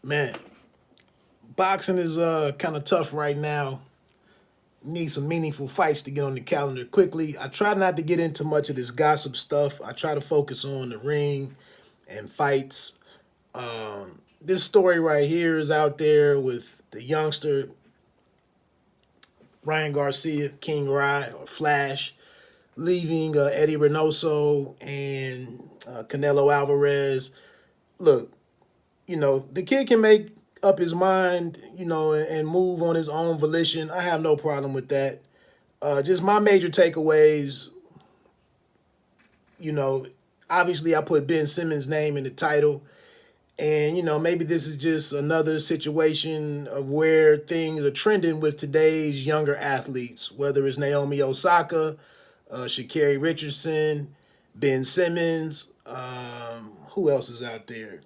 Man, boxing is kind of tough right now. Need some meaningful fights to get on the calendar quickly. I try not to get into much of this gossip stuff. I try to focus on the ring and fights. This story right here is out there with the youngster Ryan Garcia, King Rye or Flash, leaving Eddie Reynoso and Canelo Alvarez. Look, the kid can make up his mind, and move on his own volition. I have no problem with that. Just my major takeaways, you know, obviously I put Ben Simmons' name in the title. And, maybe this is just another situation of where things are trending with today's younger athletes, whether it's Naomi Osaka, Sha'Carri Richardson, Ben Simmons. Who else is out there?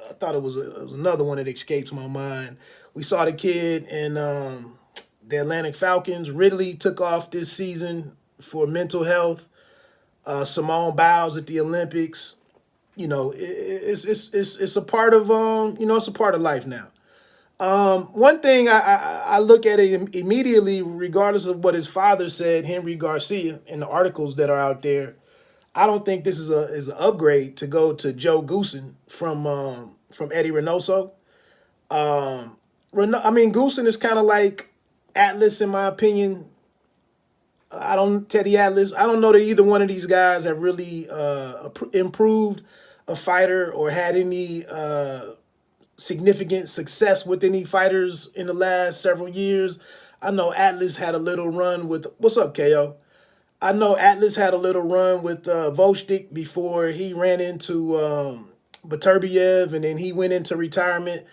I thought it was another one that escapes my mind. We saw the kid in the Atlantic Falcons. Ridley took off this season for mental health. Simone Biles at the Olympics. It's a part of it's a part of life now. One thing I look at it immediately, regardless of what his father said, Henry Garcia, in the articles that are out there. I don't think this is an upgrade to go to Joe Goosen from Eddie Reynoso. Goosen is kind of like Atlas in my opinion. Teddy Atlas. I don't know that either one of these guys have really improved a fighter or had any significant success with any fighters in the last several years. I know Atlas had a little run with, what's up, KO? I know Atlas had a little run with Volchtik before he ran into Beterbiev, and then he went into retirement.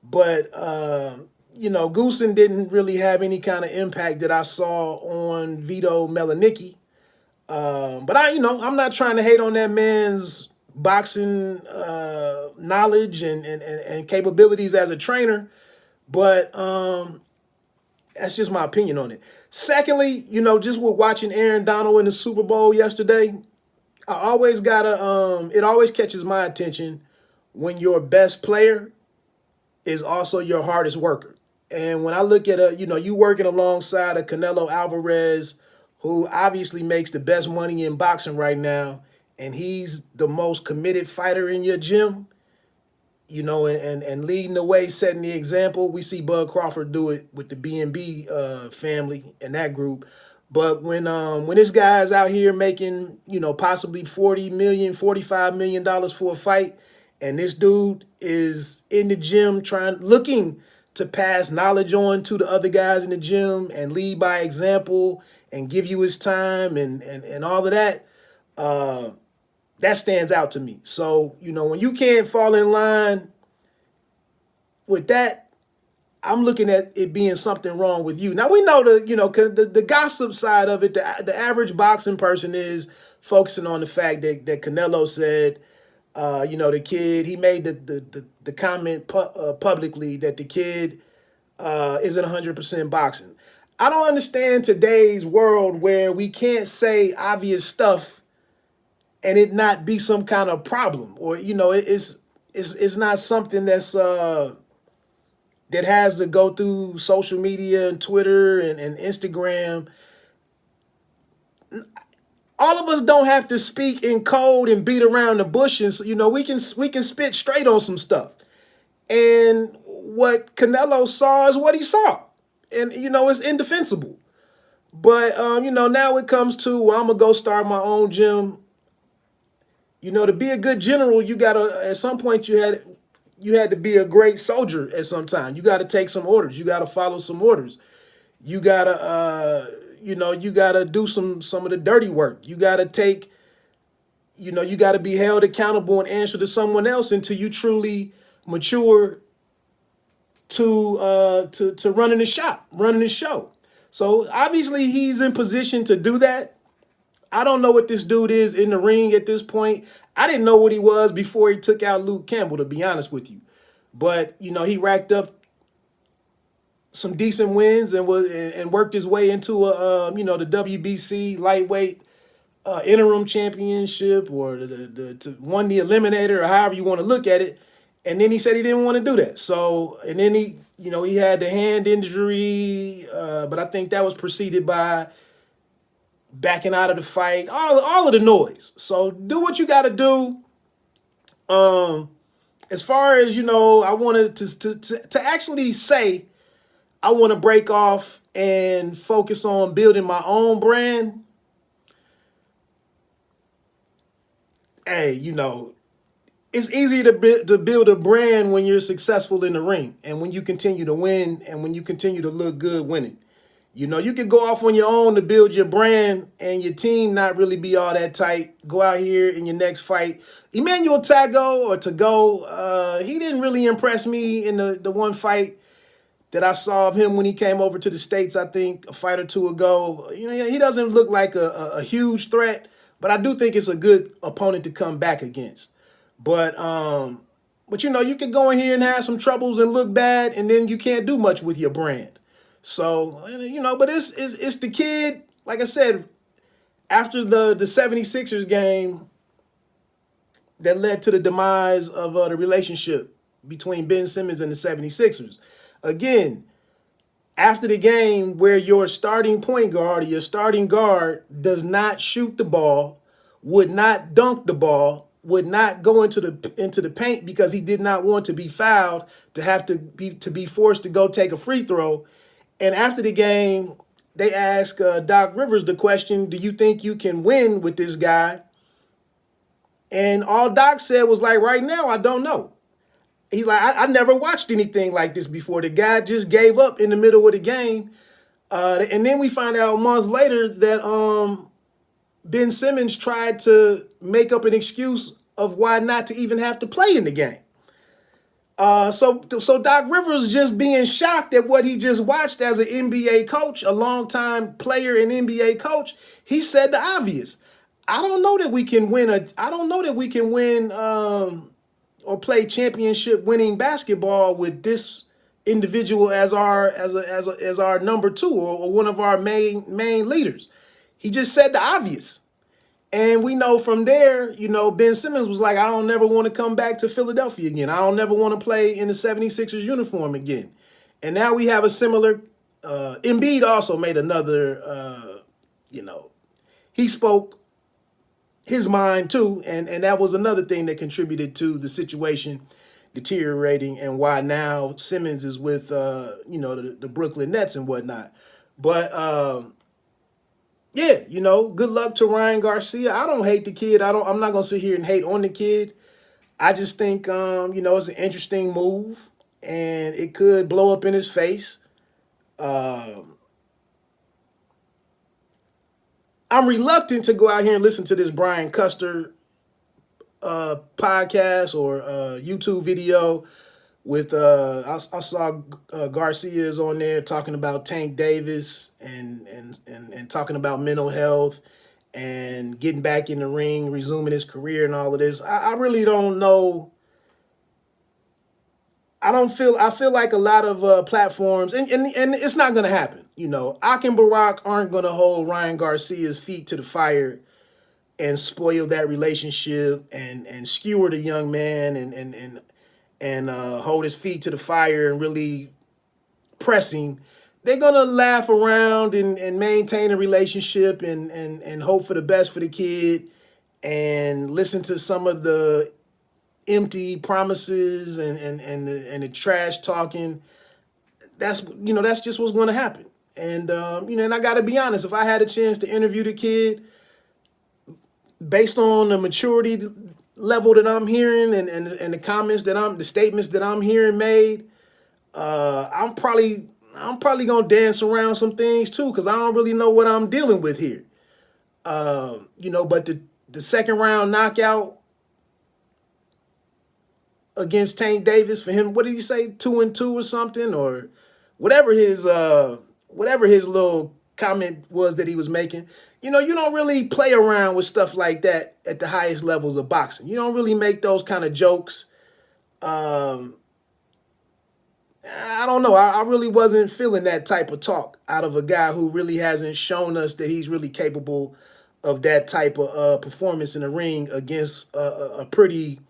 But, Goosen didn't really have any kind of impact that I saw on Vito Melanicki. But I'm not trying to hate on that man's boxing knowledge and capabilities as a trainer. But that's just my opinion on it. Secondly, just with watching Aaron Donald in the Super Bowl yesterday, I always gotta it always catches my attention when your best player is also your hardest worker. And when I look at you working alongside a Canelo Alvarez, who obviously makes the best money in boxing right now, and he's the most committed fighter in your gym, and leading the way, setting the example. We see Bud Crawford do it with the B&B family and that group. But when this guy's out here making, possibly $40 million, $45 million for a fight, and this dude is in the gym looking to pass knowledge on to the other guys in the gym and lead by example and give you his time and all of that, that stands out to me. So, when you can't fall in line with that, I'm looking at it being something wrong with you. Now, we know the gossip side of it, the average boxing person is focusing on the fact that Canelo said, the kid, he made the comment publicly that the kid isn't 100% boxing. I don't understand today's world where we can't say obvious stuff and it not be some kind of problem, or it's not something that's that has to go through social media and Twitter and Instagram. All of us don't have to speak in code and beat around the bushes. We can spit straight on some stuff. And what Canelo saw is what he saw. And, it's indefensible. But, now it comes to, well, I'm going to go start my own gym. To be a good general, you got to, at some point you had to be a great soldier at some time. You got to take some orders. You got to follow some orders. You got to, you got to do some of the dirty work. You got to take, you got to be held accountable and answer to someone else until you truly mature to running the shop, running the show. So obviously he's in position to do that. I don't know what this dude is in the ring at this point. I didn't know what he was before he took out Luke Campbell, to be honest with you. But, he racked up some decent wins and worked his way into the WBC lightweight interim championship, or won the eliminator, or however you want to look at it. And then he said he didn't want to do that. So, and then he had the hand injury, but I think that was preceded by backing out of the fight, all of the noise. So do what you got to do. As far as I wanted to actually say I want to break off and focus on building my own brand. Hey, it's easier to build a brand when you're successful in the ring and when you continue to win and when you continue to look good winning. You could go off on your own to build your brand and your team not really be all that tight. Go out here in your next fight. Emmanuel Tago, he didn't really impress me in the one fight that I saw of him when he came over to the States, I think, a fight or two ago. He doesn't look like a huge threat, but I do think it's a good opponent to come back against. But you can go in here and have some troubles and look bad, and then you can't do much with your brand. So, but it's the kid, like I said, after the 76ers game that led to the demise of the relationship between Ben Simmons and the 76ers. Again, after the game where your starting point guard or your starting guard does not shoot the ball, would not dunk the ball, would not go into the paint because he did not want to be fouled, to be forced to go take a free throw. And after the game, they asked Doc Rivers the question, do you think you can win with this guy? And all Doc said was like, right now, I don't know. He's like, I never watched anything like this before. The guy just gave up in the middle of the game. And then we find out months later that Ben Simmons tried to make up an excuse of why not to even have to play in the game. So Doc Rivers just being shocked at what he just watched as an NBA coach, a longtime player and NBA coach. He said the obvious. I don't know that we can win or play championship winning basketball with this individual as our number two or one of our main leaders. He just said the obvious. And we know from there, Ben Simmons was like, I don't never want to come back to Philadelphia again. I don't never want to play in the 76ers uniform again. And now we have a similar, Embiid also made another, he spoke his mind too. And that was another thing that contributed to the situation deteriorating and why now Simmons is with, the Brooklyn Nets and whatnot. But, yeah, good luck to Ryan Garcia. I don't hate the kid. I'm not gonna sit here and hate on the kid. I just think it's an interesting move and it could blow up in his face. I'm reluctant to go out here and listen to this Brian Custer podcast or YouTube video with I saw Garcia's on there talking about Tank Davis and talking about mental health and getting back in the ring, resuming his career and all of this. I really don't know. I feel like a lot of platforms and it's not gonna happen. Ak and Barack aren't gonna hold Ryan Garcia's feet to the fire and spoil that relationship and skewer the young man and hold his feet to the fire and really press him. They're going to laugh around and maintain a relationship and hope for the best for the kid and listen to some of the empty promises and the trash talking. That's just what's going to happen. And, and I got to be honest, if I had a chance to interview the kid based on the maturity level that I'm hearing and the comments the statements that I'm hearing made, I'm probably gonna dance around some things too because I don't really know what I'm dealing with here. But the second round knockout against Tank Davis for him, what did you say, 2-2 or something, or whatever his little comment was that he was making. You don't really play around with stuff like that at the highest levels of boxing. You don't really make those kind of jokes. I don't know. I really wasn't feeling that type of talk out of a guy who really hasn't shown us that he's really capable of that type of performance in the ring against a pretty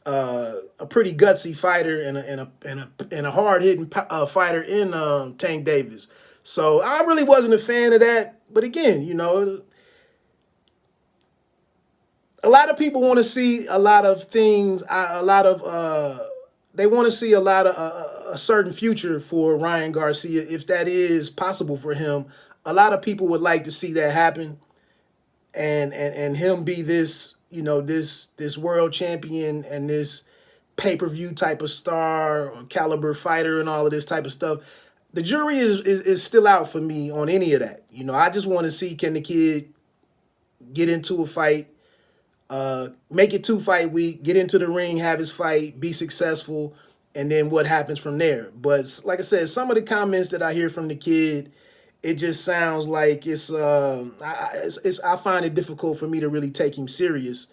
a pretty gutsy fighter and a hard hitting fighter in Tank Davis. So I really wasn't a fan of that. But again, you know, a lot of people want to see a lot of things. They want to see a lot of a certain future for Ryan Garcia, if that is possible for him. A lot of people would like to see that happen, and him be this, you know, this world champion and this pay-per-view type of star or caliber fighter and all of this type of stuff. The jury is still out for me on any of that. You know, I just want to see, can the kid get into a fight, make it 2-fight week, get into the ring, have his fight, be successful, and then what happens from there. But like I said, some of the comments that I hear from the kid, it just sounds like I find it difficult for me to really take him serious.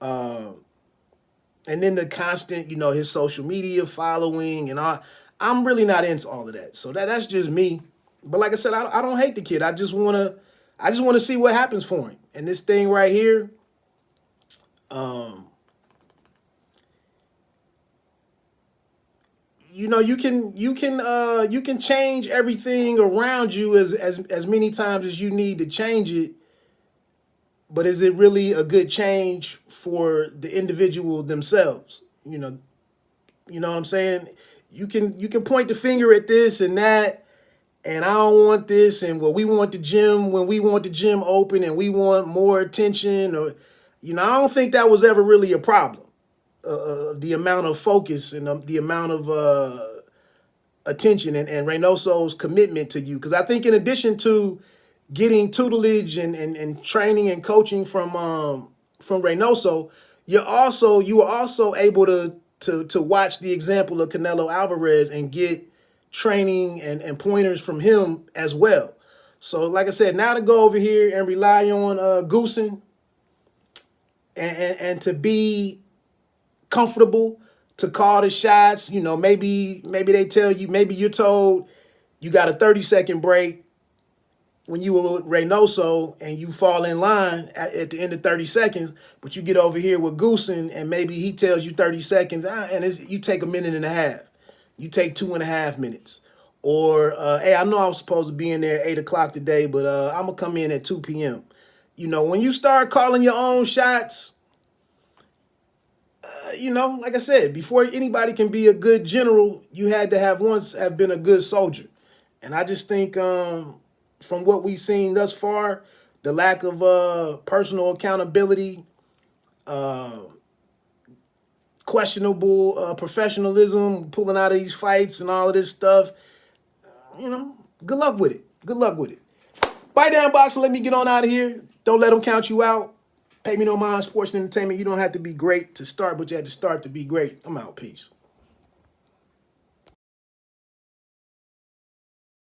And then the constant, you know, his social media following and all. I'm really not into all of that. So that's just me. But like I said, I don't hate the kid. I just wanna see what happens for him. And this thing right here, you know, you can change everything around you as many times as you need to change it. But is it really a good change for the individual themselves? You know what I'm saying? You can point the finger at this and that, and I don't want this, and well, we want the gym when we want the gym open, and we want more attention, or, you know, I don't think that was ever really a problem. The amount of focus and the amount of attention and Reynoso's commitment to you, because I think in addition to getting tutelage and training and coaching from Reynoso, you were also able to watch the example of Canelo Alvarez and get training and pointers from him as well. So like I said, now to go over here and rely on Goosen and to be comfortable to call the shots, you know, maybe they tell you, maybe you're told you got a 30-second break when you were with Reynoso and you fall in line at the end of 30 seconds, but you get over here with Goosen and maybe he tells you 30 seconds and you take a minute and a half. You take 2.5 minutes. Or, hey, I know I was supposed to be in there at 8 o'clock today, but I'm going to come in at 2 p.m. You know, when you start calling your own shots, you know, like I said, before anybody can be a good general, you had to have once have been a good soldier. And I just think from what we've seen thus far, the lack of personal accountability, questionable professionalism, pulling out of these fights and all of this stuff, you know, good luck with it. Good luck with it. Bite down, boxer. Let me get on out of here. Don't let them count you out. Pay me no mind, sports and entertainment. You don't have to be great to start, but you have to start to be great. I'm out. Peace.